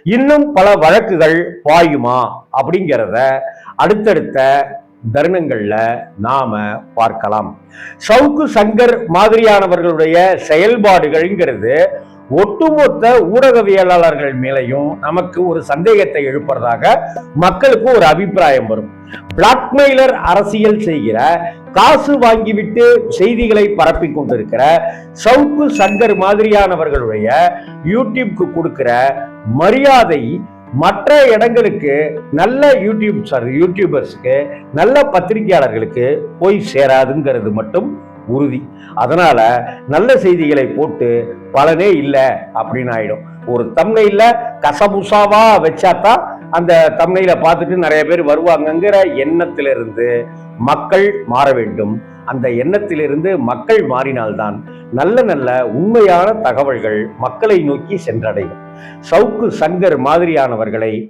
இன்னும் பல வழக்குகள் பாயுமா அப்படிங்கிறத அடுத்தடுத்த தருணங்கள்ல நாம பார்க்கலாம். சவுக்கு சங்கர் மாதிரியானவர்களுடைய செயல்பாடுகள்ங்கிறது ஒட்டுமொத்த ஊடகவியலாளர்கள் மேலையும் நமக்கு ஒரு சந்தேகத்தை எழுப்புறதாக மக்களுக்கு ஒரு அபிப்பிராயம் வரும். பிளாக்மெயிலர் அரசியல் செய்கிற, காசு வாங்கிவிட்டு செய்திகளை பரப்பி கொண்டிருக்கிற சவுக்கு சங்கர் மாதிரியானவர்களுடைய யூடியூப்க்கு கொடுக்கிற மரியாதை மற்ற இடங்களுக்கு, நல்ல யூடியூபர்ஸ்க்கு, நல்ல பத்திரிகையாளர்களுக்கு போய் சேராதுங்கிறது மட்டும் உறுதி. அதனால நல்ல செய்திகளை போட்டு பலனே இல்லை அப்படின்னு ஆயிடும். ஒரு தம்ப்நெயில்ல கசபுசாவா வச்சாதான் அந்த தம்ப்நெயில பார்த்துட்டு நிறைய பேர் வருவாங்கங்கிற எண்ணத்திலிருந்து மக்கள் மாற வேண்டும். அந்த எண்ணத்திலிருந்து மக்கள் மாறினால்தான் நல்ல நல்ல உண்மையான தகவல்கள் மக்களை நோக்கி சென்றடையும். சவுக்கு சங்கர் மாதிரியானவர்களை